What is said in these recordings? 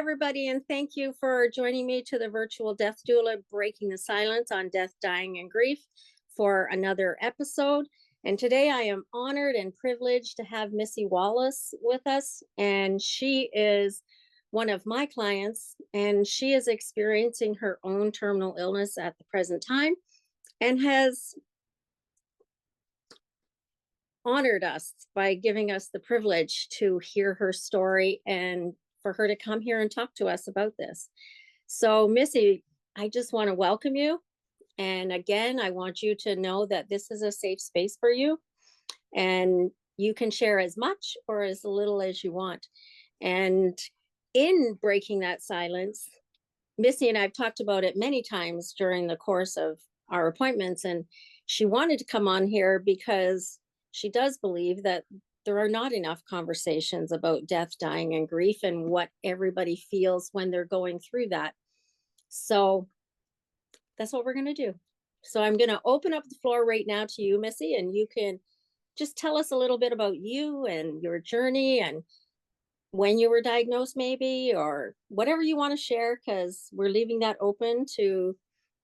everybody, and thank you for joining me to the virtual death doula breaking the silence on death, dying, and grief for another episode. And today I am honored and privileged to have Missy Wallace with us. And she is one of my clients, and she is experiencing her own terminal illness at the present time and has honored us by giving us the privilege to hear her story and for her to come here and talk to us about this. So, Missy, I just want to welcome you. And again, I want you to know that this is a safe space for you, and you can share as much or as little as you want. And in breaking that silence, Missy and I've talked about it many times during the course of our appointments, and she wanted to come on here because she does believe that there are not enough conversations about death, dying, and grief and what everybody feels when they're going through that. So that's what we're going to do. So I'm going to open up the floor right now to you, Missy, and you can just tell us a little bit about you and your journey and when you were diagnosed, maybe, or whatever you want to share, because we're leaving that open to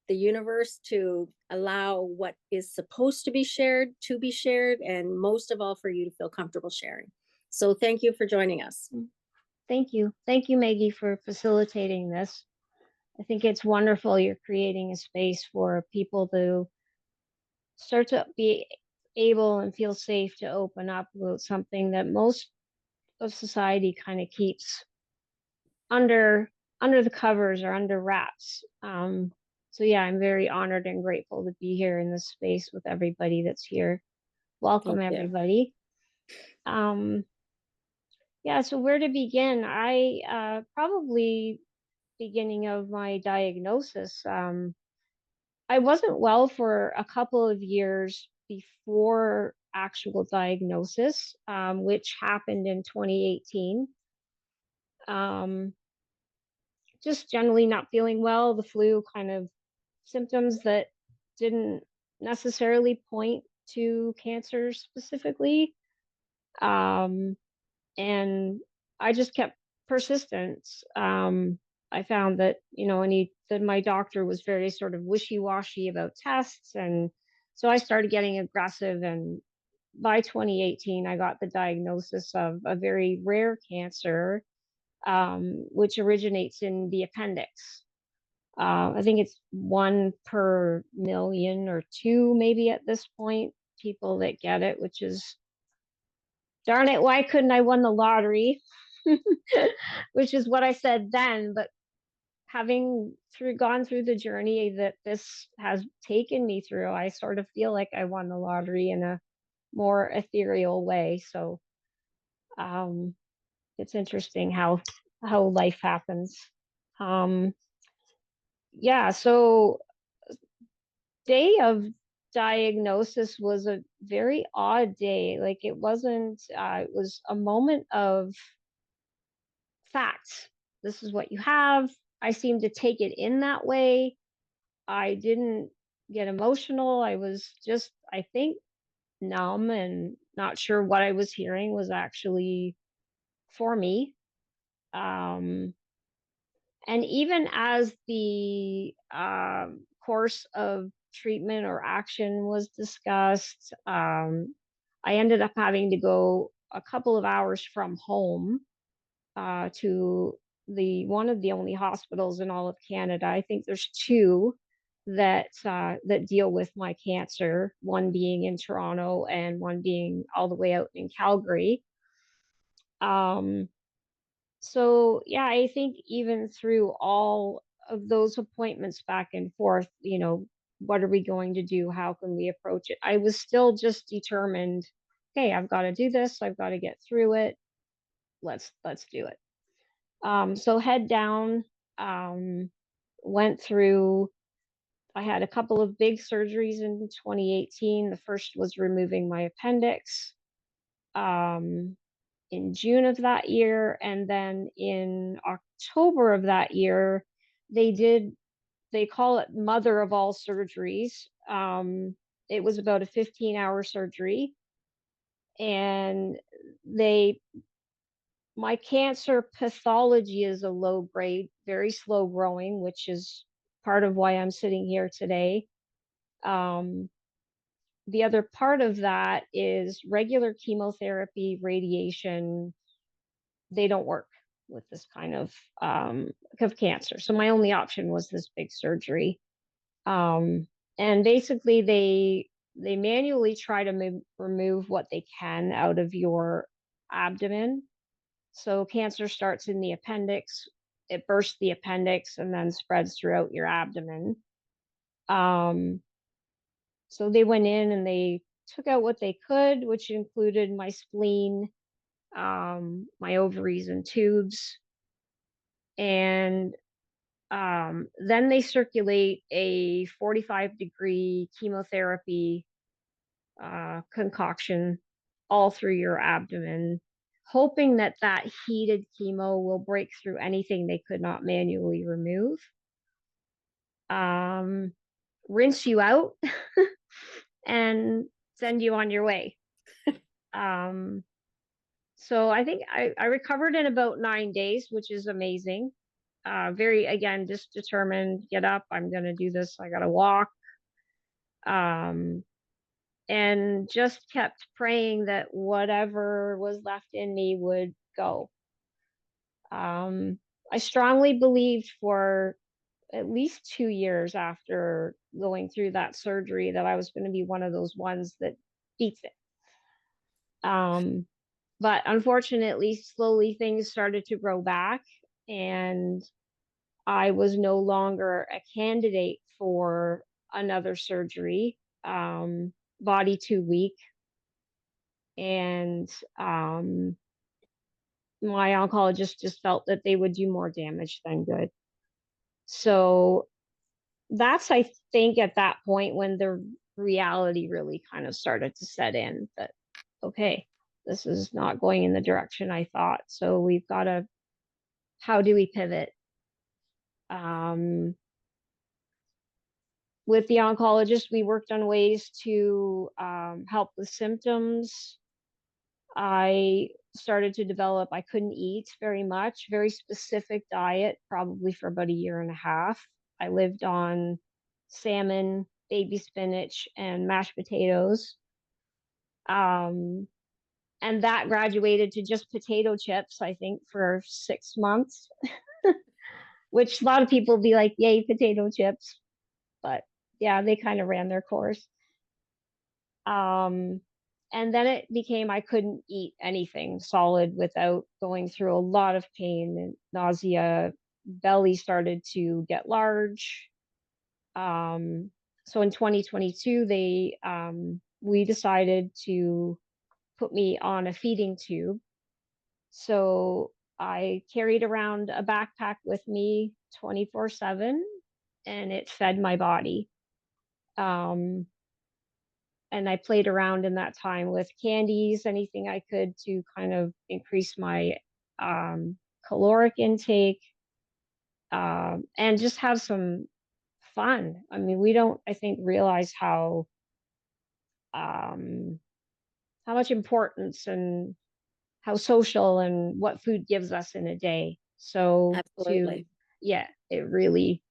the universe to allow what is supposed to be shared, and most of all, for you to feel comfortable sharing. So thank you for joining us. Thank you. Thank you, Maggie, for facilitating this. I think it's wonderful you're creating a space for people to start to be able and feel safe to open up about something that most of society kind of keeps under the covers or under wraps. So yeah, I'm very honored and grateful to be here in this space with everybody that's here. Welcome, Thank you. everybody. Yeah, so where to begin? I probably beginning of my diagnosis. I wasn't well for a couple of years before actual diagnosis, which happened in 2018. Um, just generally not feeling well, the flu kind of symptoms that didn't necessarily point to cancer specifically. Um, and I just kept persistent. I found that, that my doctor was very sort of wishy-washy about tests. And so I started getting aggressive. And by 2018, I got the diagnosis of a very rare cancer, which originates in the appendix. I think it's 1 per million or two, maybe at this point, people that get it, which is, darn it, why couldn't I won the lottery? Which is what I said then. But having gone through the journey that this has taken me through, I sort of feel like I won the lottery in a more ethereal way. So it's interesting how life happens. Yeah, so day of diagnosis was a very odd day. Like it wasn't, it was a moment of facts. This is what you have. I seemed to take it in that way. I didn't get emotional. I was just, I think, numb and not sure what I was hearing was actually for me. And even as the course of treatment or action was discussed, I ended up having to go a couple of hours from home to the one of the only hospitals in all of Canada. I think there's two that deal with my cancer. One being in Toronto, and one being all the way out in Calgary. So yeah, I think even through all of those appointments back and forth, what are we going to do? How can we approach it? I was still just determined, okay, I've got to do this. I've got to get through it. Let's do it. So head down, went through, I had a couple of big surgeries in 2018. The first was removing my appendix in June of that year. And then in October of that year, they call it mother of all surgeries. It was about a 15-hour surgery. And my cancer pathology is a low grade, very slow growing, which is part of why I'm sitting here today. Um, the other part of that is regular chemotherapy, radiation, they don't work with this kind of cancer. So my only option was this big surgery. Um, and basically they manually try to remove what they can out of your abdomen. So cancer starts in the appendix, it bursts the appendix and then spreads throughout your abdomen. Um, so they went in and they took out what they could, which included my spleen, my ovaries and tubes. And then they circulate a 45-degree chemotherapy concoction all through your abdomen, hoping that that heated chemo will break through anything they could not manually remove. Um, Rinse you out and send you on your way. Um, so I think I recovered in about 9 days, which is amazing. Very, again, just determined, get up, I'm going to do this, I got to walk. Um, and just kept praying that whatever was left in me would go. Um, I strongly believed for at least 2 years after going through that surgery that I was going to be one of those ones that beats it. Um, but unfortunately, slowly things started to grow back, and I was no longer a candidate for another surgery. Body too weak, and my oncologist just felt that they would do more damage than good. So that's, I think, at that point when the reality really kind of started to set in that, okay, this is not going in the direction I thought. So we've got to, how do we pivot? Um, with the oncologist, we worked on ways to help with symptoms. I started to develop, I couldn't eat very much, very specific diet, probably for about a year and a half. I lived on salmon, baby spinach, and mashed potatoes. Um, and that graduated to just potato chips, I think, for 6 months, which a lot of people be like, yay, potato chips. But yeah, they kind of ran their course. Um, and then it became I couldn't eat anything solid without going through a lot of pain and nausea. Belly started to get large. Um, so in 2022, we decided to put me on a feeding tube. So I carried around a backpack with me 24/7, and it fed my body. Um, and I played around in that time with candies, anything I could to kind of increase my um, caloric intake, and just have some fun. I mean, we don't, I think, realize um, how much importance and how social and what food gives us in a day. So to, Absolutely. yeah, it really,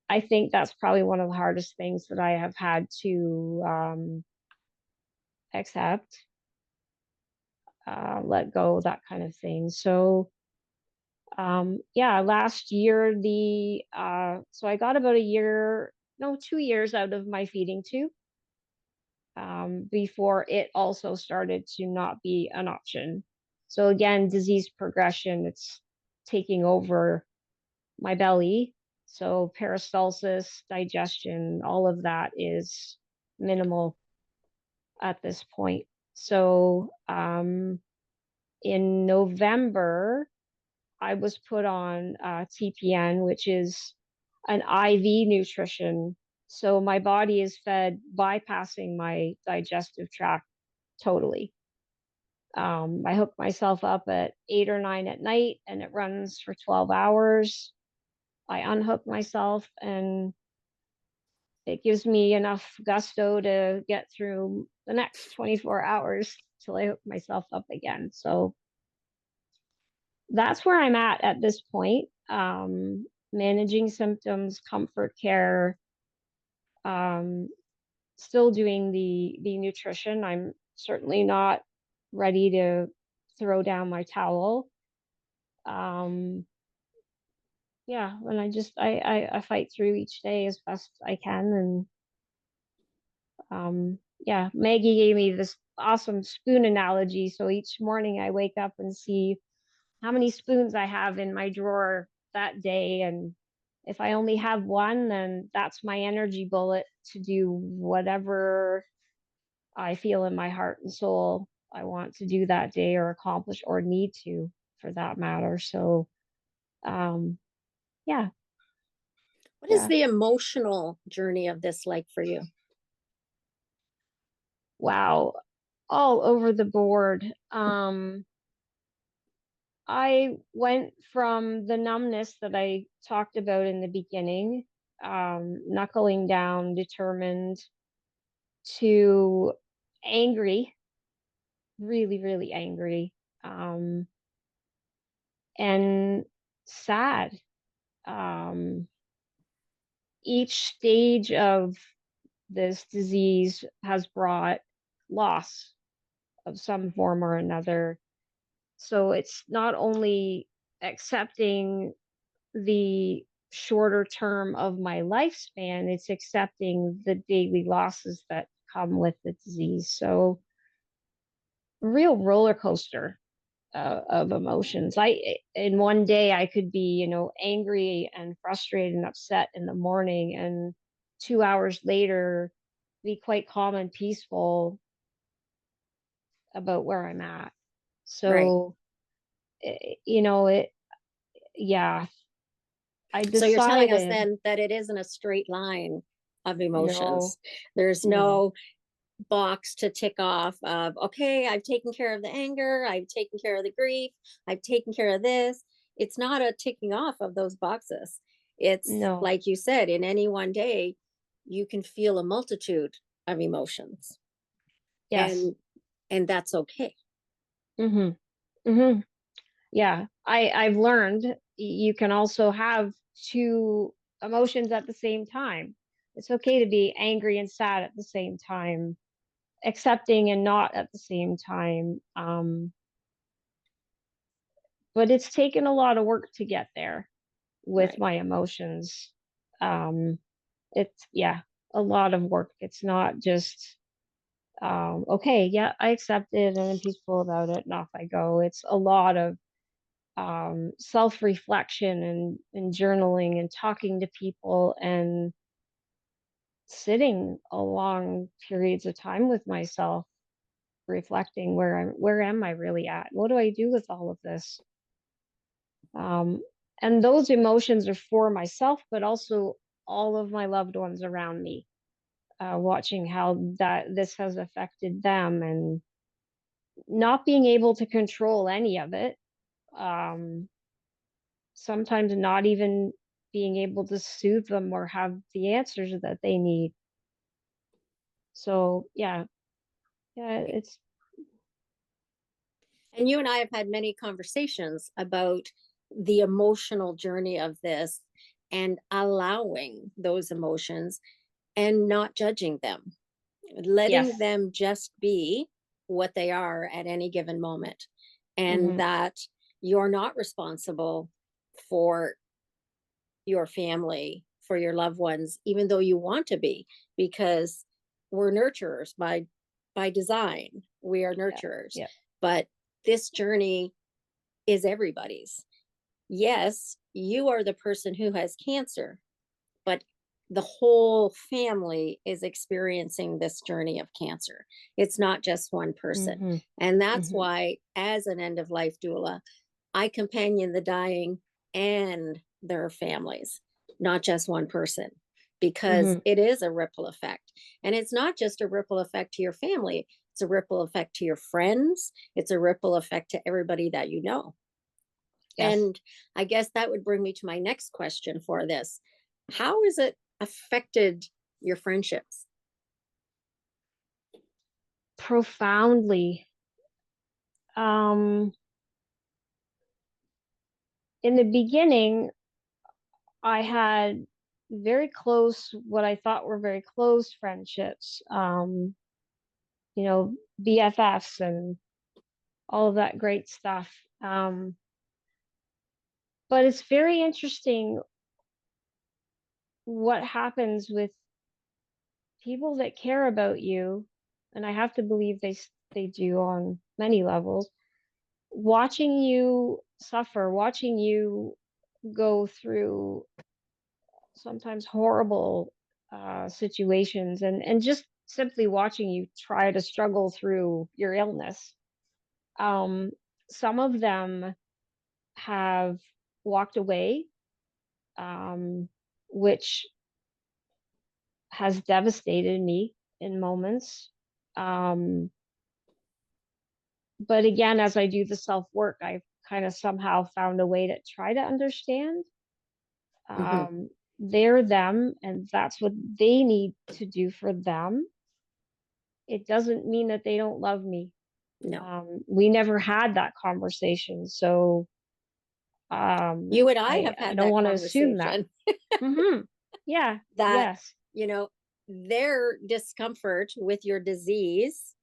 I think that's probably one of the hardest things that I have had to accept, let go, that kind of thing. So, yeah, last year, so I got about a year, no, 2 years out of my feeding tube, before it also started to not be an option. So again, disease progression, it's taking over my belly. So peristalsis, digestion, all of that is minimal at this point. So in November, I was put on TPN, which is an IV nutrition. So my body is fed bypassing my digestive tract totally. I hook myself up at 8 or 9 at night and it runs for 12 hours. I unhook myself and it gives me enough gusto to get through the next 24 hours till I hook myself up again. So that's where I'm at this point. Managing symptoms, comfort care, um, still doing the nutrition. I'm certainly not ready to throw down my towel. Um, yeah, and I fight through each day as best I can. And yeah, Maggie gave me this awesome spoon analogy. So each morning I wake up and see how many spoons I have in my drawer that day. And if I only have one, then that's my energy bullet to do whatever I feel in my heart and soul I want to do that day or accomplish or need to for that matter. So, um, yeah, What is yeah. the emotional journey of this like for you? Wow. All over the board. I went from the numbness that I talked about in the beginning, knuckling down, determined, to angry, really, really angry, um, and sad. Um, each stage of this disease has brought loss of some form or another. So it's not only accepting the shorter term of my lifespan, it's accepting the daily losses that come with the disease. So, real roller coaster of emotions. In one day I could be, angry and frustrated and upset in the morning, and 2 hours later be quite calm and peaceful about where I'm at. Right. So, you know, it, yeah, I So you're telling us decided, then that it isn't a straight line of no, emotions. There's no, no box to tick off of, okay, I've taken care of the anger, I've taken care of the grief, I've taken care of this. It's not a ticking off of those boxes. It's no, like you said, in any one day, you can feel a multitude of emotions. yes. And that's okay. Mm-hmm. Mm-hmm. Yeah, I've learned you can also have two emotions at the same time. It's okay to be angry and sad at the same time, accepting and not at the same time. But it's taken a lot of work to get there with Right. my emotions. Um, it's yeah, a lot of work. It's not just okay, yeah, I accept it and I'm peaceful about it and off I go. It's a lot of self-reflection and journaling and talking to people and sitting a long periods of time with myself, reflecting where am I really at? What do I do with all of this? Um, and those emotions are for myself, but also all of my loved ones around me, watching how that this has affected them and not being able to control any of it. Um, Sometimes not even being able to soothe them or have the answers that they need. So yeah, yeah, it's And you and I have had many conversations about the emotional journey of this and allowing those emotions and not judging them, letting yes. them just be what they are at any given moment. And Mm-hmm. that you're not responsible for your family, for your loved ones, even though you want to be, because we're nurturers by design. We are Yeah. nurturers. Yeah. But this journey is everybody's. Yes, you are the person who has cancer, but the whole family is experiencing this journey of cancer. It's not just one person. Mm-hmm. And that's Mm-hmm. why, as an end of life doula, I companion the dying and their families, not just one person, because Mm-hmm. it is a ripple effect. And it's not just a ripple effect to your family, it's a ripple effect to your friends, it's a ripple effect to everybody that you know. Yes. And I guess that would bring me to my next question for this. How has it affected your friendships? Profoundly. Um, in the beginning, I had very close, what I thought were very close friendships, you know, BFFs and all of that great stuff. Um, but it's very interesting what happens with people that care about you, and I have to believe they do on many levels. Watching you suffer, watching you go through sometimes horrible situations, and just simply watching you try to struggle through your illness. Um, some of them have walked away, um, which has devastated me in moments. Um, but again, as I do the self work, I've kind of somehow found a way to try to understand. Hmm. Um, they're them, and that's what they need to do for them. It doesn't mean that they don't love me. No, We never had that conversation, so you and I I have I had don't that want to assume that. conversation. Hmm. Yeah. That, Yes. you know, their discomfort with your disease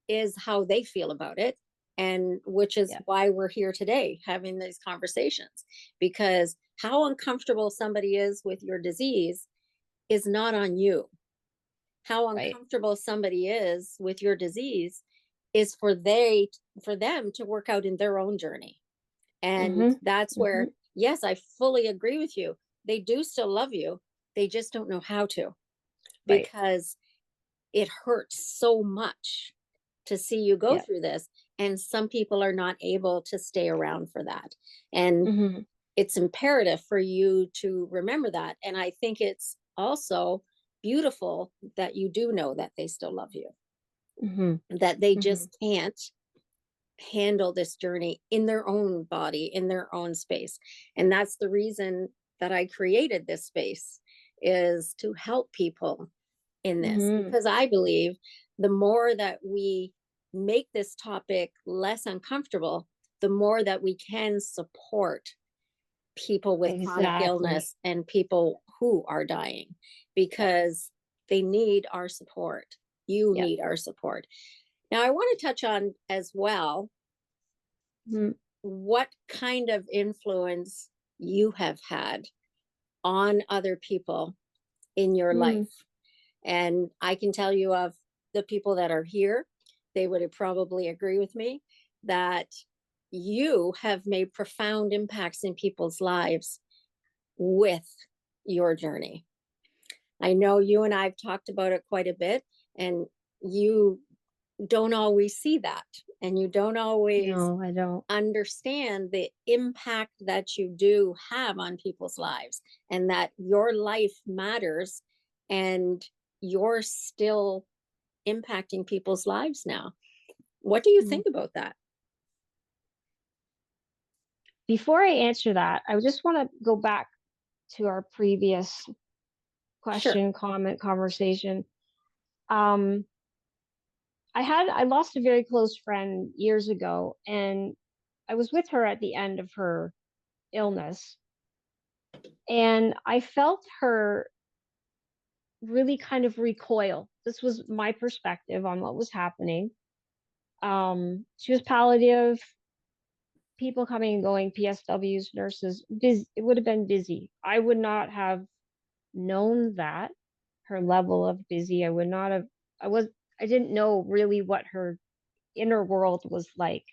is how they feel about it. And which is Yeah. why we're here today having these conversations, because how uncomfortable somebody is with your disease is not on you. How Right. uncomfortable somebody is with your disease is for them to work out in their own journey. And Hmm. that's Hmm. where, yes, I fully agree with you. They do still love you. They just don't know how to, Right. because it hurts so much to see you go Yeah. through this. And some people are not able to stay around for that. And Hmm. it's imperative for you to remember that. And I think it's also beautiful that you do know that they still love you, Hmm. that they Hmm. just can't handle this journey in their own body, in their own space. And that's the reason that I created this space, is to help people in this, Hmm. because I believe the more that we make this topic less uncomfortable, the more that we can support people with chronic Exactly. illness and people who are dying, Yeah. because they need our support. You Yeah. need our support. Now, I want to touch on as well Mhm. what kind of influence you have had on other people in your Mm. life. And I can tell you, of the people that are here, they would have probably agree with me that you have made profound impacts in people's lives with your journey. I know you and I've talked about it quite a bit, and you don't always see that, and you don't always No, I don't. understand the impact that you do have on people's lives, and that your life matters, and you're still impacting people's lives now. What do you Mm. think about that? Before I answer that, I just want to go back to our previous Sure. question, comment, conversation. Um, I lost a very close friend years ago, and I was with her at the end of her illness, and I felt her really kind of recoil. This was my perspective on what was happening. She was palliative, people coming and going, PSWs, nurses, busy. It would have been busy. I would not have known that, her level of busy. I would not have, I was, I didn't know really what her inner world was like.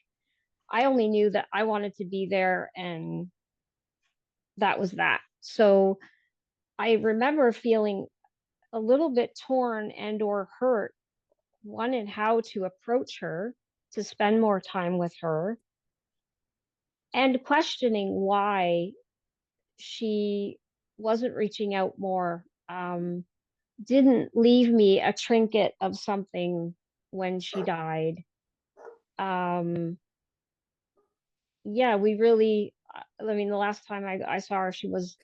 I only knew that I wanted to be there, and that was that. So I remember feeling a little bit torn and or hurt, one in how to approach her, to spend more time with her, and questioning why she wasn't reaching out more, didn't leave me a trinket of something when she died. Um, yeah, we really, I mean, the last time I saw her, she was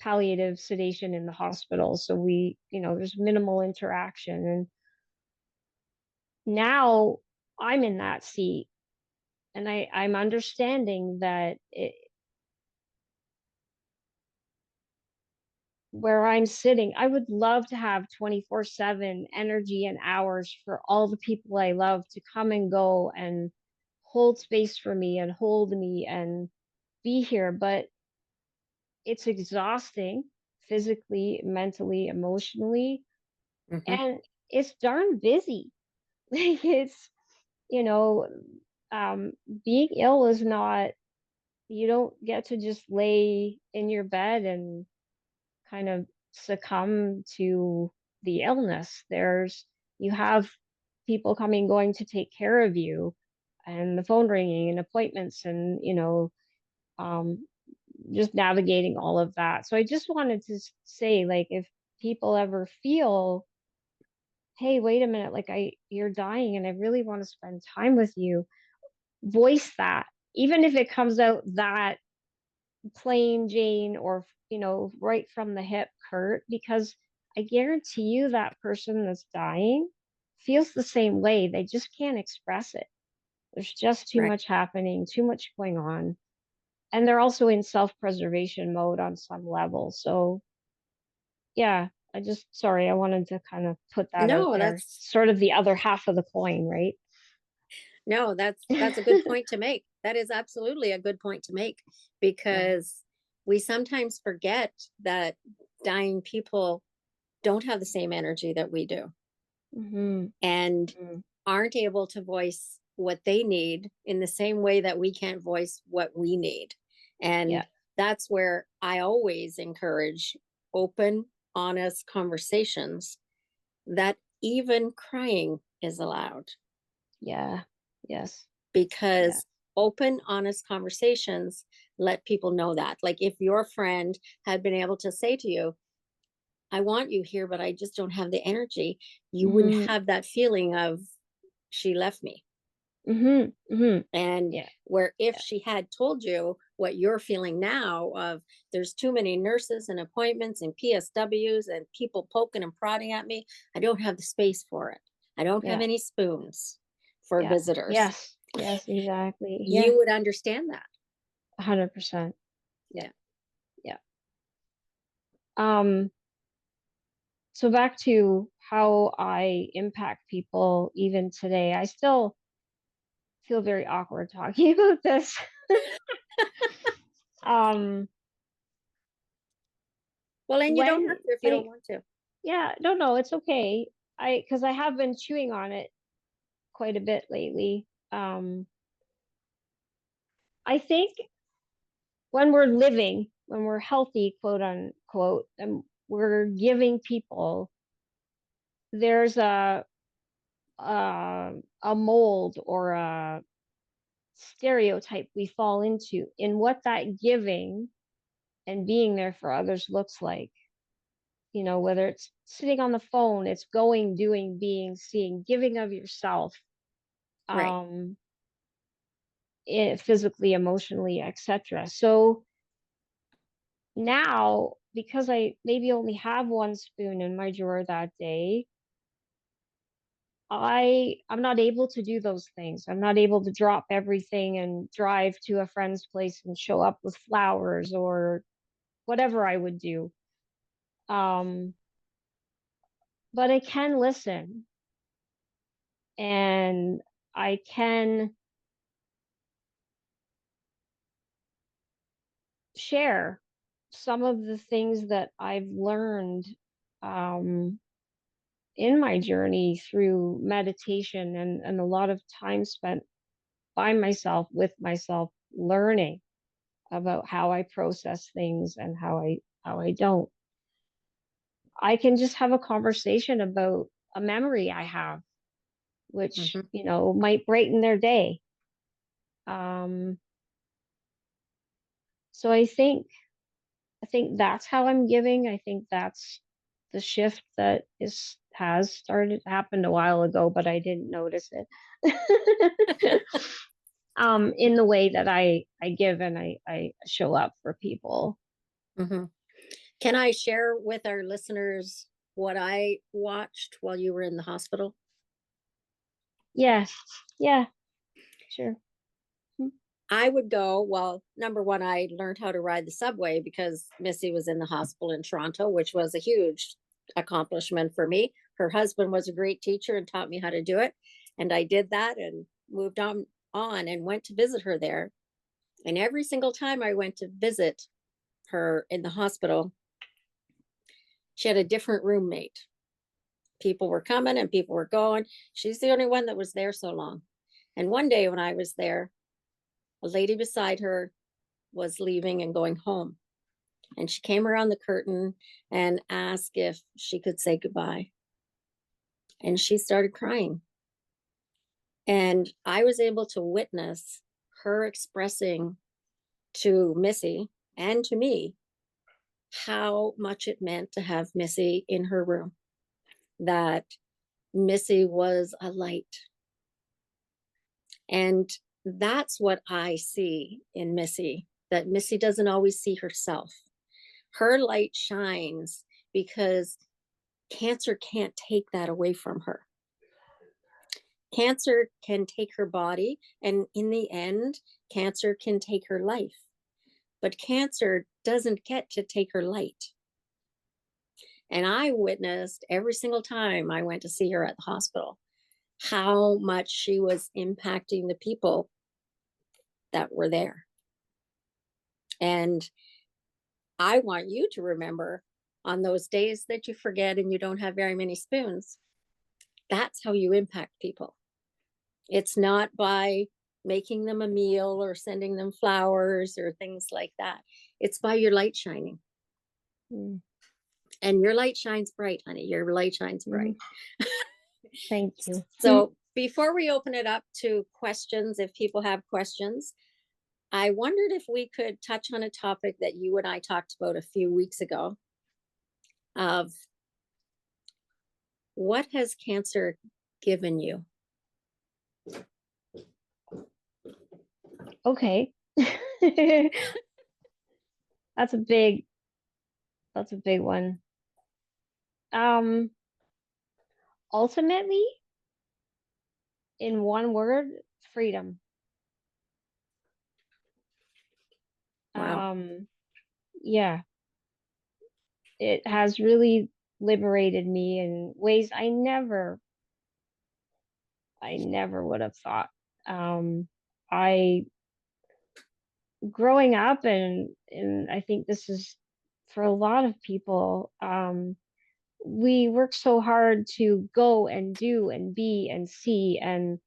palliative sedation in the hospital. So we, there's minimal interaction. And now I'm in that seat, and I'm understanding that where I'm sitting. I would love to have 24/7 energy and hours for all the people I love to come and go and hold space for me and hold me and be here, but it's exhausting physically, mentally, emotionally, Hmm. and it's darn busy. Like it's, you know, um, being ill is not, you don't get to just lay in your bed and kind of succumb to the illness. You have people coming, going to take care of you, and the phone ringing and appointments and, um, just navigating all of that. So I just wanted to say, like, if people ever feel, hey, wait a minute, like you're dying and I really want to spend time with you, voice that. Even if it comes out that plain Jane or, right from the hip, Kurt, because I guarantee you that person that's dying feels the same way. They just can't express it. There's just too Right. much happening, too much going on. And they're also in self-preservation mode on some level. So, yeah, sorry, I wanted to kind of put that out No, there. that's Sort of the other half of the coin, right? no, that's a good point to make. That is absolutely a good point to make Yeah. because we sometimes forget that dying people don't have the same energy that we do Mm-hmm. and Mm-hmm. aren't able to voice what they need in the same way that we can't voice what we need. Yeah. And that's where I always encourage open, honest conversations that even crying is allowed Yeah. Yes. Yeah. because open, honest conversations let people know that. Like if your friend had been able to say to you, I want you here, but I just don't have the energy, you wouldn't Mm-hmm. have that feeling of she left me. Mm-hmm. Mm-hmm. And Yeah. where if Yeah. she had told you what you're feeling now of there's too many nurses and appointments and PSWs and people poking and prodding at me, I don't have the space for it. I don't have Yeah. any spoons for Yeah. visitors. Yes. Yes, exactly. Yeah. You would understand that. 100%. Yeah. Yeah. Yeah. Um, so back to how I impact people even today. I still feel very awkward talking about this. Um, Well, and you don't when have to if you don't like want to. yeah, no, it's okay. Because I have been chewing on it quite a bit lately. I think when we're healthy, quote unquote, and we're giving people, there's a mold or a stereotype we fall into in what that giving and being there for others looks like. Whether it's sitting on the phone, it's going, doing, being, seeing, giving of yourself, Right. um, physically, emotionally, etc. So now, because I maybe only have one spoon in my drawer that day, I'm not able to do those things. I'm not able to drop everything and drive to a friend's place and show up with flowers or whatever I would do. Um, but I can listen and I can share some of the things that I've learned um, in my journey through meditation and a lot of time spent by myself, with myself, learning about how I process things and how I don't. I can just have a conversation about a memory I have, which, Hmm. might brighten their day. Um, so I think that's how I'm giving. I think that's the shift that is has started happened a while ago, but I didn't notice it. In the way that I give and I show up for people. Hmm. Can I share with our listeners what I watched while you were in the hospital? Yes. Yeah, sure. Mm. I would go, well, number one, I learned how to ride the subway because Missy was in the hospital in Toronto, which was a huge accomplishment for me. Her husband was a great teacher and taught me how to do it. And I did that and moved on and went to visit her there. And every single time I went to visit her in the hospital, she had a different roommate. People were coming and people were going. She's the only one that was there so long. And one day when I was there, a lady beside her was leaving and going home. And she came around the curtain and asked if she could say goodbye. And she started crying. And I was able to witness her expressing to Missy and to me how much it meant to have Missy in her room, that Missy was a light. And that's what I see in Missy, that Missy doesn't always see herself. Her light shines because cancer can't take that away from her. Cancer can take her body, and in the end, cancer can take her life. But cancer doesn't get to take her light. And I witnessed every single time I went to see her at the hospital how much she was impacting the people that were there. And I want you to remember on those days that you forget and you don't have very many spoons, that's how you impact people. It's not by making them a meal or sending them flowers or things like that. It's by your light shining. Mm. And your light shines bright, honey. Your light shines bright. Thank you. So before we open it up to questions, if people have questions, I wondered if we could touch on a topic that you and I talked about a few weeks ago of what has cancer given you? Okay. That's a big one. Um, Ultimately, in one word, freedom. Wow. Yeah, it has really liberated me in ways I never would have thought. I growing up and I think this is for a lot of people, we work so hard to go and do and be and see and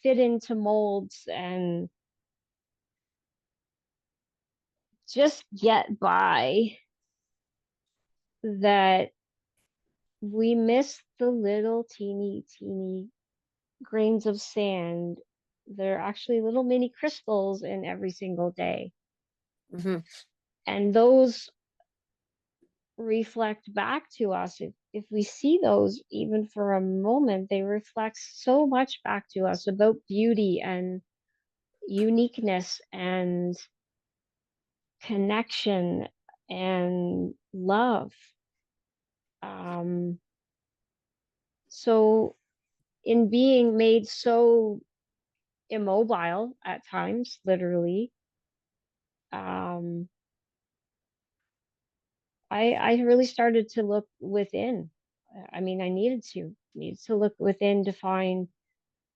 fit into molds and just get by, that we miss the little teeny grains of sand. They're actually little mini crystals in every single day. Mm-hmm. And those reflect back to us. If we see those even for a moment, they reflect so much back to us about beauty and uniqueness and connection and love. Um, so, in being made so immobile at times, literally, um, I really started to look within. I mean, I needed to look within to find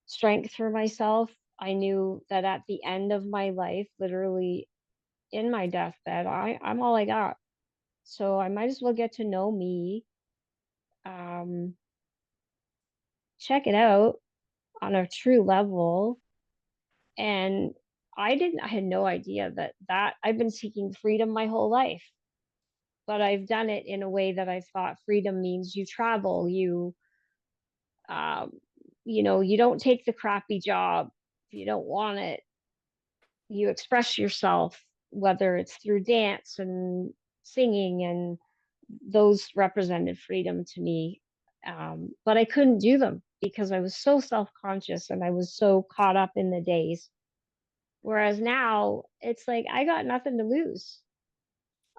strength for myself. I knew that at the end of my life, literally in my deathbed, I'm all I got. So I might as well get to know me, um, check it out on a true level. And I had no idea that I've been seeking freedom my whole life, but I've done it in a way that I thought freedom means you travel, um, you don't take the crappy job if you don't want it. You express yourself, whether it's through dance and singing, and those represented freedom to me. But I couldn't do them because I was so self-conscious and I was so caught up in the days. Whereas now it's like I got nothing to lose.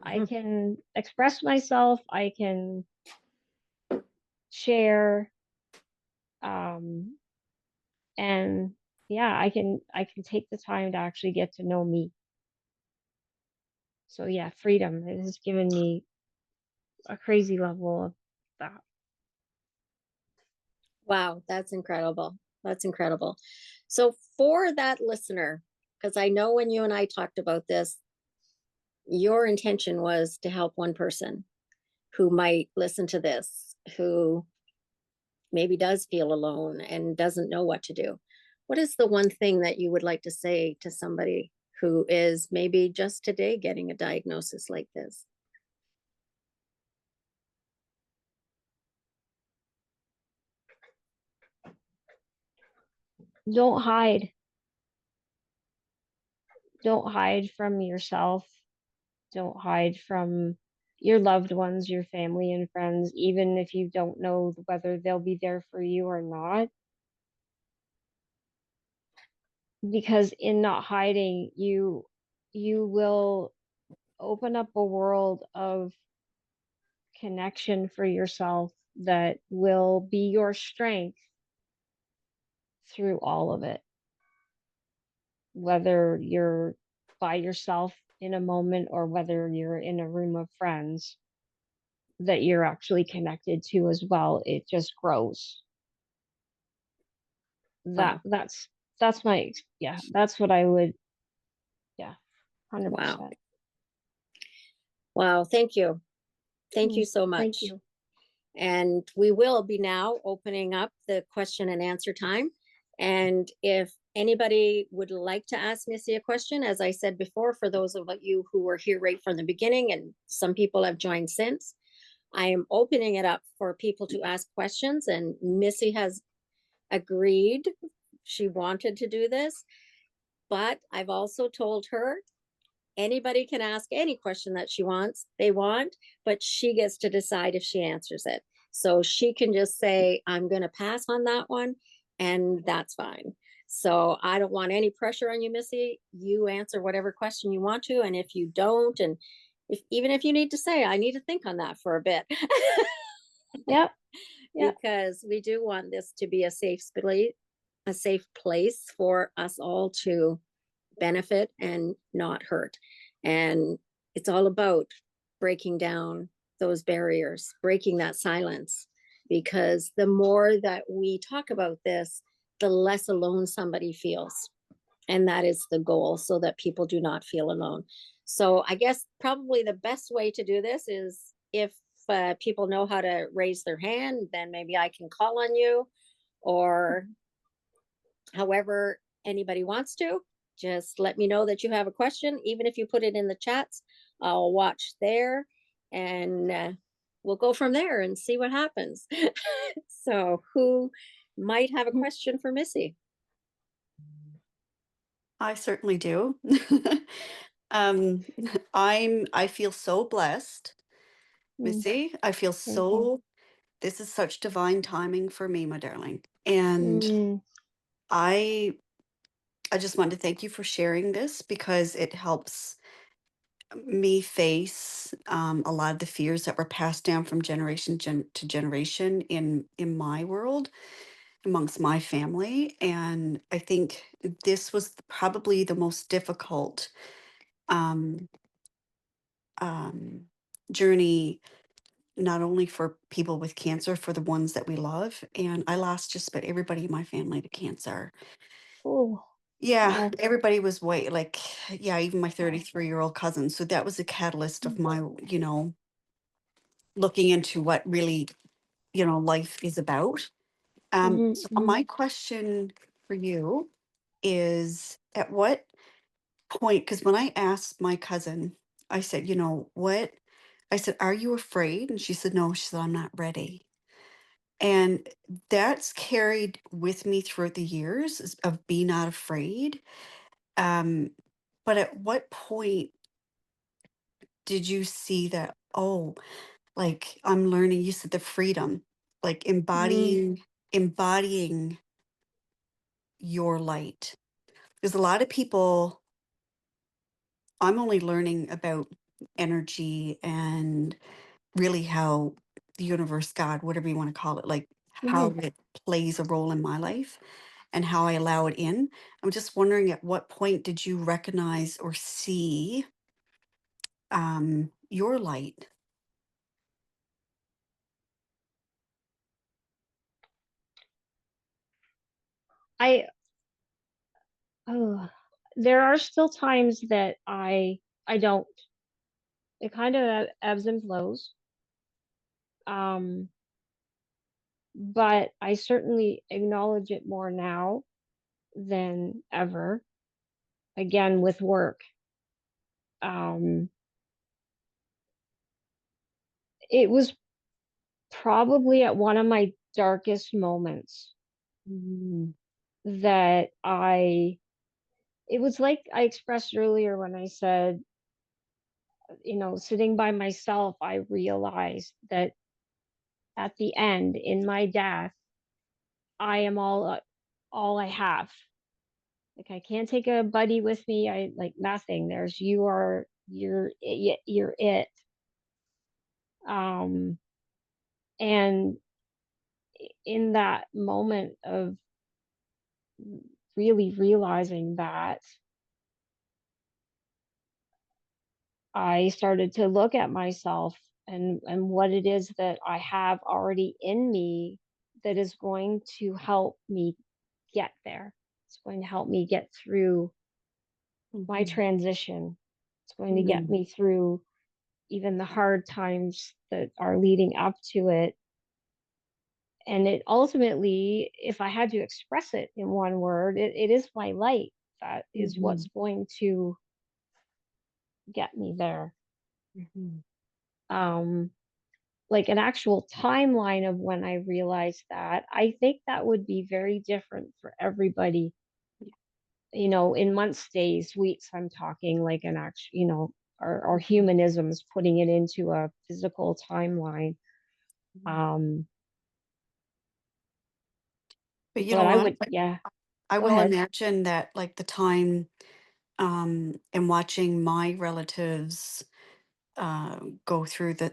I Mm-hmm. can express myself, I can share, um, and yeah, I can take the time to actually get to know me. So yeah, freedom. It has given me a crazy level of that. Wow, that's incredible. That's incredible. So for that listener, because I know when you and I talked about this, your intention was to help one person who might listen to this, who maybe does feel alone and doesn't know what to do. What is the one thing that you would like to say to somebody who is maybe just today getting a diagnosis like this? Don't hide. Don't hide from yourself. Don't hide from your loved ones, your family and friends, even if you don't know whether they'll be there for you or not. Because in not hiding, you will open up a world of connection for yourself that will be your strength through all of it. Whether you're by yourself in a moment or whether you're in a room of friends that you're actually connected to as well, it just grows. That Wow. that's my yeah, that's what I would yeah, Wow. 100%. Wow. Thank you. Thank you Mm, so thank much. you. And we will be now opening up the question and answer time. And if anybody would like to ask Missy a question, as I said before, for those of you who were here right from the beginning, and some people have joined since, I am opening it up for people to ask questions. And Missy has agreed. She wanted to do this, but I've also told her anybody can ask any question that they want, but she gets to decide if she answers it. So she can just say, I'm going to pass on that one, and that's fine. So I don't want any pressure on you, Missy. You answer whatever question you want to. And if you don't, and even if you need to say, I need to think on that for a bit, Yep, yep. because we do want this to be a safe place for us all to benefit and not hurt. And it's all about breaking down those barriers, breaking that silence, because the more that we talk about this, the less alone somebody feels. And that is the goal, so that people do not feel alone. So I guess probably the best way to do this is if people know how to raise their hand, then maybe I can call on you, or however anybody wants to. Just let me know that you have a question. Even if you put it in the chats, I'll watch there, and we'll go from there and see what happens. So, who might have a Mm, question for Missy? I certainly do. Um, I feel so blessed, mm, Missy. I feel thank you. so this is such divine timing for me, my darling. And Mm, I I just want to thank you for sharing this because it helps me face a lot of the fears that were passed down from to generation in my world amongst my family. And I think this was probably the most difficult um, um, journey, not only for people with cancer, for the ones that we love. And I lost just about everybody in my family to cancer. oh, Yeah, wow, everybody was white, like, yeah, even my wow. 33-year-old cousin. So that was a catalyst of Mm, my, looking into what really, life is about. mhm, So mhm, my question for you is at what point, because when I asked my cousin, I said, what? I said, are you afraid? And she said, no. She said, I'm not ready. And that's carried with me throughout the years of being not afraid. Um, but at what point did you see that, oh, like I'm learning, you said the freedom, like mhm, embodying your light. There's a lot of people, I'm only learning about energy and really how the universe, God, whatever you want to call it, like how mhm, it plays a role in my life. and how I allow it in. I'm just wondering, at what point did you recognize or see your light? I oh, there are still times that I don't. It kind of ebbs and flows. Um, but I certainly acknowledge it more now than ever. Again, with work. Um, it was probably at one of my darkest moments Mm, that it was like I expressed earlier when I said, sitting by myself, I realized that at the end, in my death, I am all I have. Like I can't take a buddy with me. I like nothing. You're it. Um, and in that moment of really realizing that, I started to look at myself and what it is that I have already in me that is going to help me get there. It's going to help me get through my mhm, transition. It's going to get mhm, me through even the hard times that are leading up to it. And it ultimately, if I had to express it in one word, it is my light that is what's mhm, going to get me there. mhm. Um, like an actual timeline of when I realized that, I think that would be very different for everybody. In months, days, weeks, I'm talking like an actual, our humanisms, putting it into a physical timeline. Mhm. Um, But you but know I what? would, yeah, I go will ahead. imagine that, like, the time and watching my relatives go through the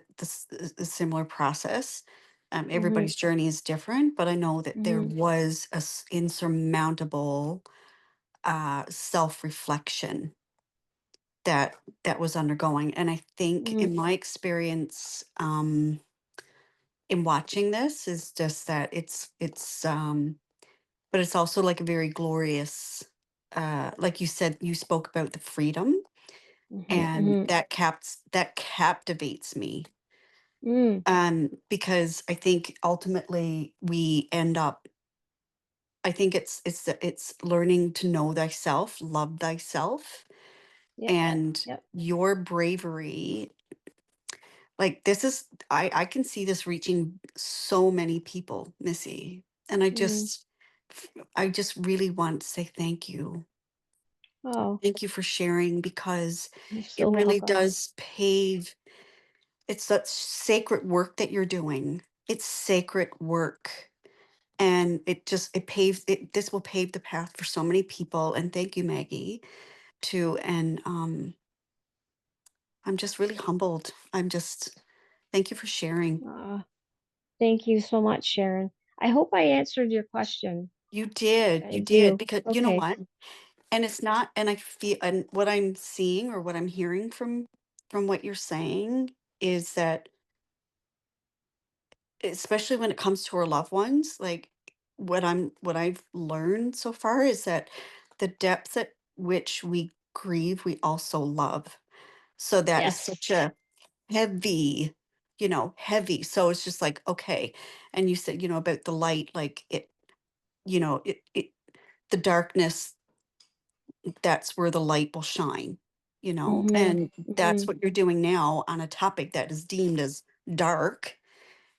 similar process. Hmm. Everybody's journey is different, but I know that there Hmm. was insurmountable self-reflection that was undergoing. And I think, Hmm. in my experience, in watching this, is just that but it's also like a very glorious, like you said, you spoke about the freedom, Hmm. and Hmm. that captivates me. Mm. Because I think ultimately we end up, I think it's learning to know thyself, love thyself, Yep. and Yep. your bravery. Like, this is, I can see this reaching so many people, Missy. And Mm. I just really want to say thank you. Oh, Thank you for sharing, because you're it so really welcome. does pave. It's such sacred work that you're doing. It's sacred work. And it paves it this will pave the path for so many people. And thank you, Maggie, too. And I'm just really humbled. Thank you for sharing. Uh, Thank you so much, Sharon. I hope I answered your question. You I did, do. because you know Okay. what? And it's not, and I feel, and what I'm seeing, or what I'm hearing from what you're saying, is that, especially when it comes to our loved ones, like, what I've learned so far is that the depth at which we grieve, we also love. So that is Yes. such a heavy, heavy. So it's just like, okay. And you said, about the light, like, the darkness, that's where the light will shine, Mhm. and that's Mhm. what you're doing now on a topic that is deemed as dark,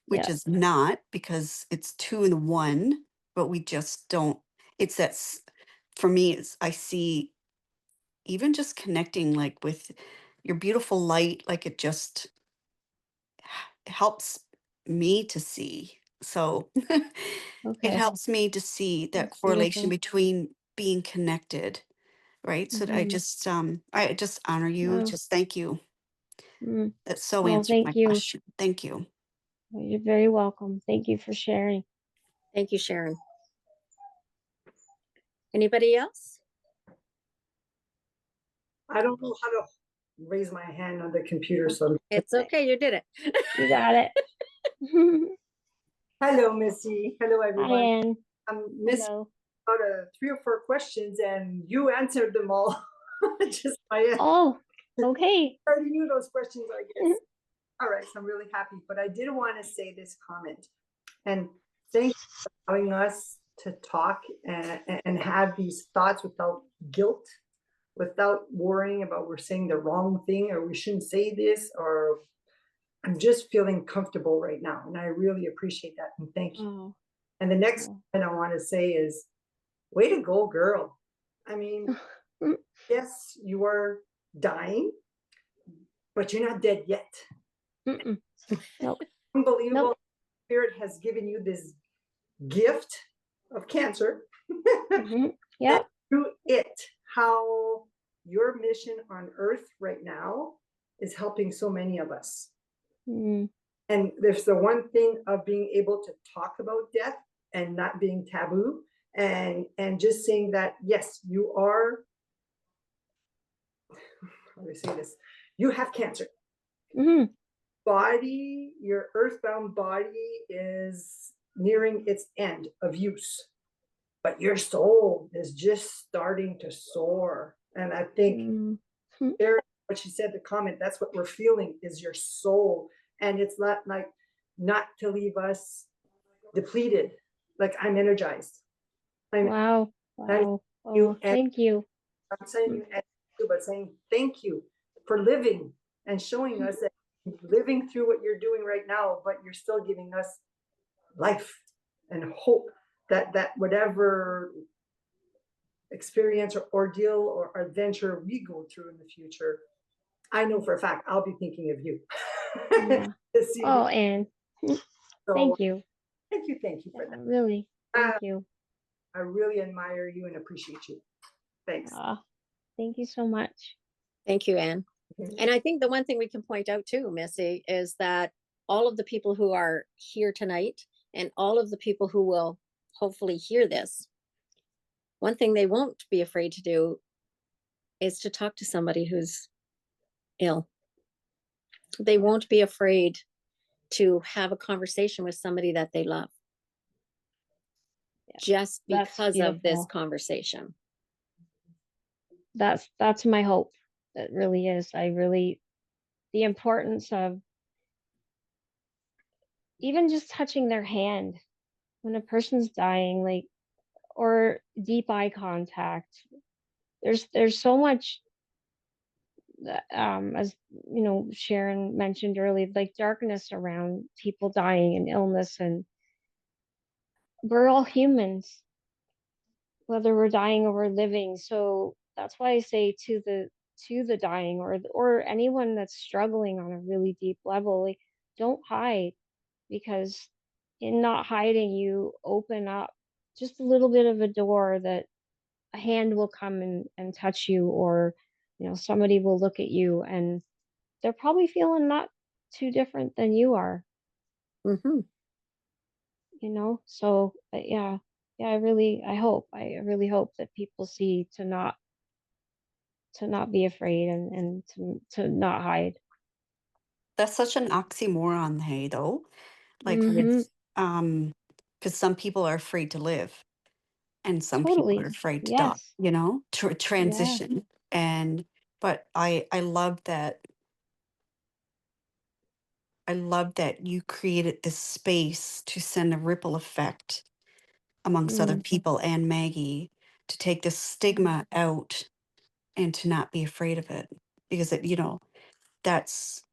which Yeah. is not, because it's two in one, but we just don't, it's for me, I see, even just connecting, like, with your beautiful light, like, it just helps me to see. So it Okay. helps me to see that That's correlation beautiful. between being connected, right? So Mhm. I just honor you. Oh. Just thank you. Mm. That so Well, answered thank my you. question. Thank you. You're very welcome. Thank you for sharing. Thank you, Sharon. Anybody else? I don't know how to raise my hand on the computer, so It's okay, you did it. You got it. hello, Missy. Hello, Hi, everyone. Anne. Missy, Hello. about 3 or 4 questions, and you answered them all. Just by Oh, okay. I already knew those questions, I guess. All right, so I'm really happy. But I did want to say this comment, and thank you for allowing us to talk and have these thoughts without guilt, without worrying about we're saying the wrong thing or we shouldn't say this, or I'm just feeling comfortable right now. And I really appreciate that. And thank you. Oh, And the next oh. thing I want to say is, way to go, girl. I mean, yes, you are dying, but you're not dead yet. Mm-mm. Nope. Unbelievable. Nope. Spirit has given you this gift of cancer. Mm-hmm. Yeah. Through it, how your mission on earth right now is helping so many of us. Mm. And there's the one thing of being able to talk about death and not being taboo, and just saying that, yes, you are, how do I say this? You have cancer. Mm-hmm. Body, your earthbound body is nearing its end of use, but your soul is just starting to soar. And I think Mm-hmm. what she said, the comment, that's what we're feeling, is your soul. And it's not like, not to leave us depleted. Like, I'm energized. Wow. Wow. Oh, thank you. I'm saying you, but saying thank you for living and showing us that living through what you're doing right now, but you're still giving us life and hope that whatever experience or ordeal or adventure we go through in the future, I know for a fact I'll be thinking of you. Yeah. Oh, Anne. Thank you. Thank you for that. Really. Thank you. I really admire you and appreciate you. Thanks. Thank you so much. Thank you, Anne. And I think the one thing we can point out too, Missy, is that all of the people who are here tonight and all of the people who will hopefully hear this, one thing they won't be afraid to do is to talk to somebody who's ill. They won't be afraid to have a conversation with somebody that they love. Yeah, just because of this conversation. That's my hope. It really is. The importance of even just touching their hand when a person's dying, like, or deep eye contact. There's so much that, as you know, Sharon mentioned earlier, like darkness around people dying and illness, and we're all humans, whether we're dying or we're living. So that's why I say to the dying, or anyone that's struggling on a really deep level, like, don't hide, because in not hiding, you open up just a little bit of a door that a hand will come and touch you, or somebody will look at you and they're probably feeling not too different than you are. Mm-hmm. So yeah, I really hope that people see to not be afraid, and to not hide. That's such an oxymoron, hey, though. Like Mm-hmm. with because some people are afraid to live and some people are Totally. afraid to die, Yes. Yeah. transition. And but I love that. I love that you created this space to send a ripple effect amongst other Mm. people and Maggie, to take the stigma out and to not be afraid of it, because that's,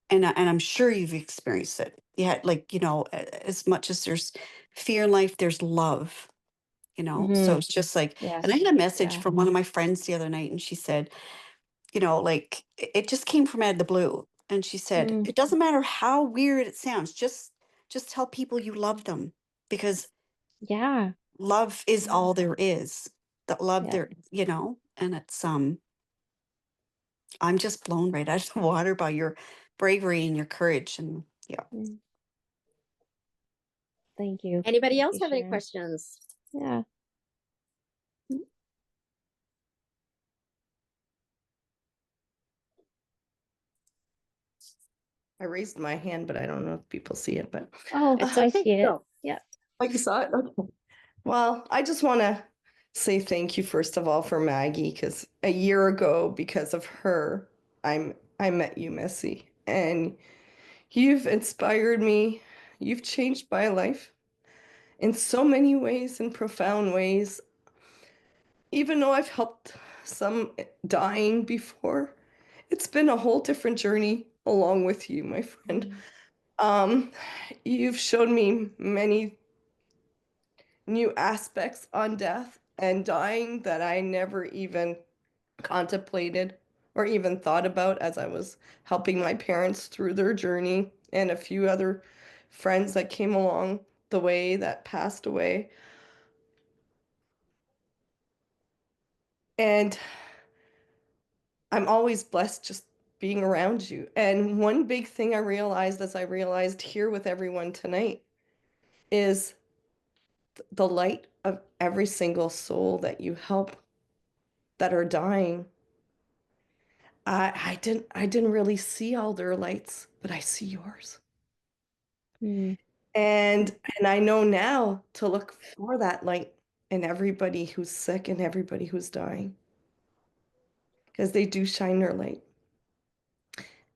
and I'm sure you've experienced it. Yeah, like, as much as there's fear in life, there's love, so Mm-hmm. it's just like, and I Yes. had a message Yeah. from one of my friends the other night, and she said, like, it just came from out of the blue. And she said, Mm. it doesn't matter how weird it sounds, just tell people you love them, because Yeah. love is Yeah. all there is. That love Yeah. there, and it's I'm just blown right out of the water by your bravery and your courage. And yeah. Mm. Thank you. Anybody Thank else you, have any Sharon. questions? Yeah. I raised my hand, but I don't know if people see it, but Oh, It's I okay. see it. Go. Yeah. oh, you saw it? Okay. Well, I just want to say thank you, first of all, for Maggie, because a year ago, because of her, I met you, Missy, and you've inspired me. You've changed my life in so many ways, in profound ways. Even though I've helped some dying before, it's been a whole different journey along with you, my friend. Mm. Um, you've shown me many new aspects on death and dying that I never even contemplated or even thought about as I was helping my parents through their journey and a few other friends that came along the way that passed away. And I'm always blessed just being around you. And one big thing I realized as I realized here with everyone tonight is the light of every single soul that you help that are dying. I didn't really see all their lights, but I see yours. Mm. And I know now to look for that light in everybody who's sick and everybody who's dying, because they do shine their light.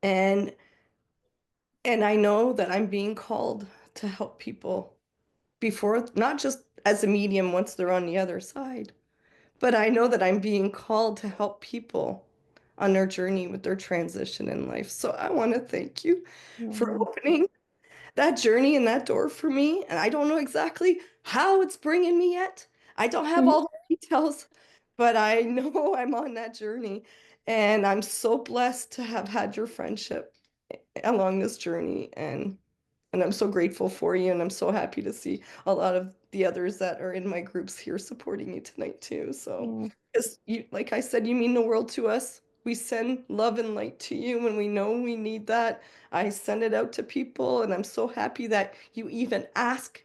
And and I know that I'm being called to help people before, not just as a medium once they're on the other side, but I know that I'm being called to help people on their journey with their transition in life. So I want to thank you for Mm. opening that journey and that door for me. And I don't know exactly how it's bringing me yet. I don't have all the details, but I know I'm on that journey. And I'm so blessed to have had your friendship along this journey. And I'm so grateful for you. And I'm so happy to see a lot of the others that are in my groups here supporting you tonight too. So, Mm. because you, like I said, you mean the world to us. We send love and light to you when we know we need that. I send it out to people, and I'm so happy that you even ask,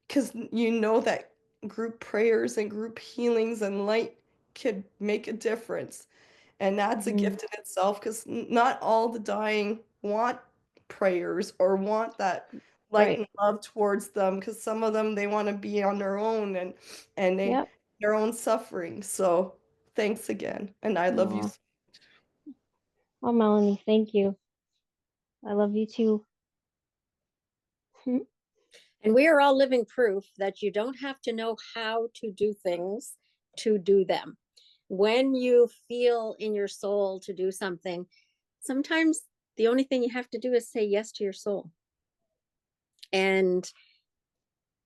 because you know that group prayers and group healings and light could make a difference. And that's a Mhm. gift in itself, because not all the dying want prayers or want that light Right. and love towards them, because some of them they want to be on their own and they Yep. their own suffering. So thanks again. And I love you. Oh, oh, Melanie, thank you. I love you too. And we are all living proof that you don't have to know how to do things to do them. When you feel in your soul to do something, sometimes the only thing you have to do is say yes to your soul. And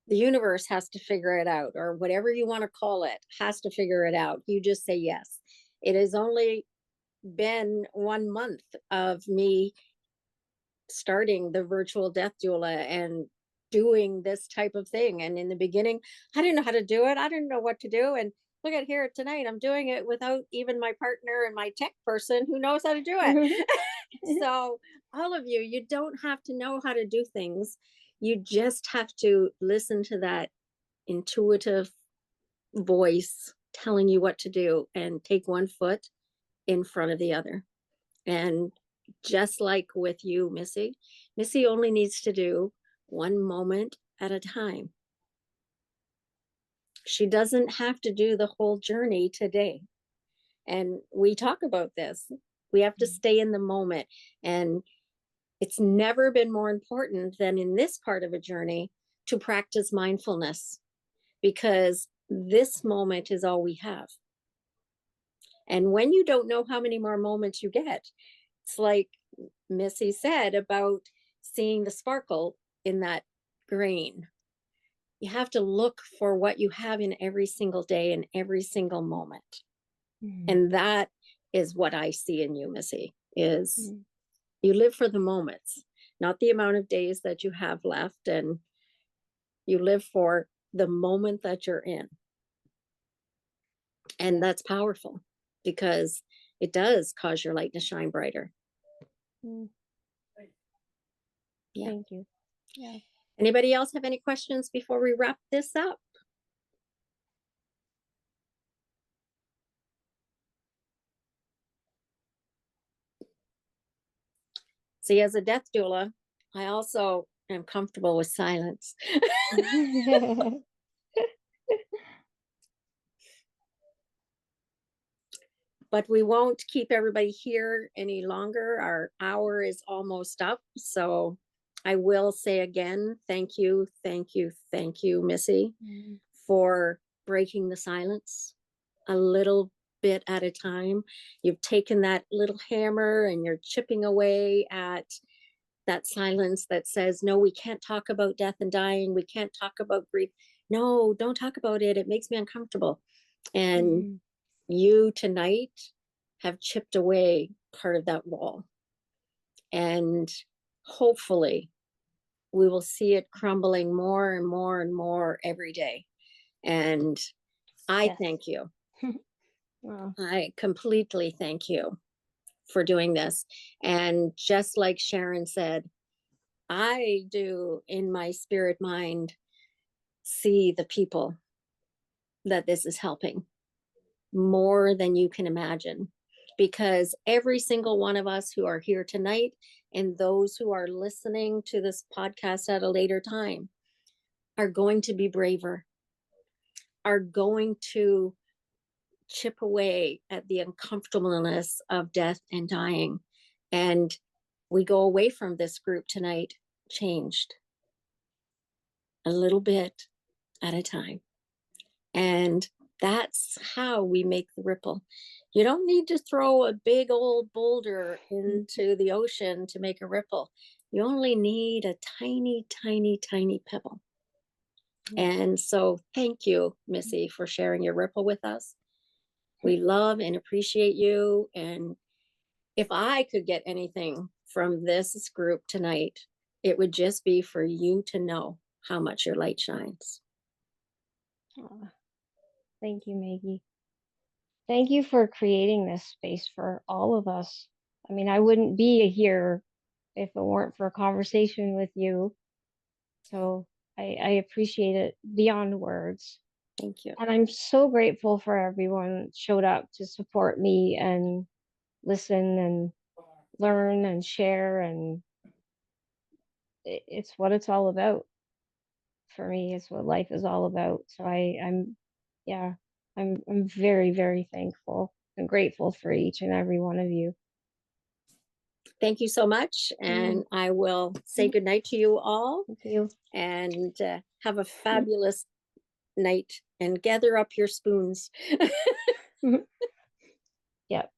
the universe has to figure it out, or whatever you want to call it, has to figure it out. You just say yes. It has only been 1 month of me starting the virtual death doula and doing this type of thing. And in the beginning, I didn't know how to do it. I didn't know what to do. And look at here tonight, I'm doing it without even my partner and my tech person who knows how to do it. So, all of you, you don't have to know how to do things. You just have to listen to that intuitive voice telling you what to do and take one foot in front of the other. And just like with you, Missy only needs to do one moment at a time. She doesn't have to do the whole journey today. And we talk about this. We have to stay in the moment. And it's never been more important than in this part of a journey to practice mindfulness, because this moment is all we have. And when you don't know how many more moments you get, it's like Missy said about seeing the sparkle in that grain. You have to look for what you have in every single day and every single moment. And that is what I see in you, Missy, is you live for the moments, not the amount of days that you have left. And you live for the moment that you're in. And that's powerful, because it does cause your light to shine brighter. Yeah. Thank you. Yeah. Anybody else have any questions before we wrap this up? See, as a death doula, I also am comfortable with silence. But we won't keep everybody here any longer. Our hour is almost up. So I will say again, thank you, Missy, for breaking the silence a little bit at a time. You've taken that little hammer and you're chipping away at that silence that says, no, we can't talk about death and dying. We can't talk about grief. No, don't talk about it. It makes me uncomfortable. And you tonight have chipped away part of that wall. And hopefully we will see it crumbling more and more and more every day. And I Yes. thank you. Wow. I completely thank you for doing this. And just like Sharon said, I do in my spirit mind see the people that this is helping more than you can imagine, because every single one of us who are here tonight and those who are listening to this podcast at a later time are going to be braver, are going to chip away at the uncomfortableness of death and dying. And we go away from this group tonight changed a little bit at a time. And that's how we make the ripple. You don't need to throw a big old boulder into the ocean to make a ripple. You only need a tiny, tiny, tiny pebble. And so thank you, Missy, for sharing your ripple with us. We love and appreciate you. And if I could get anything from this group tonight, it would just be for you to know how much your light shines. Aw. Thank you, Maggie. Thank you for creating this space for all of us. I mean, I wouldn't be here if it weren't for a conversation with you. So I appreciate it beyond words. Thank you. And I'm so grateful for everyone that showed up to support me and listen and learn and share. And it's what it's all about. For me, it's what life is all about. So I'm very, very thankful and grateful for each and every one of you. Thank you so much. And I will say goodnight to you all. Thank you. And have a fabulous night and gather up your spoons. Yep.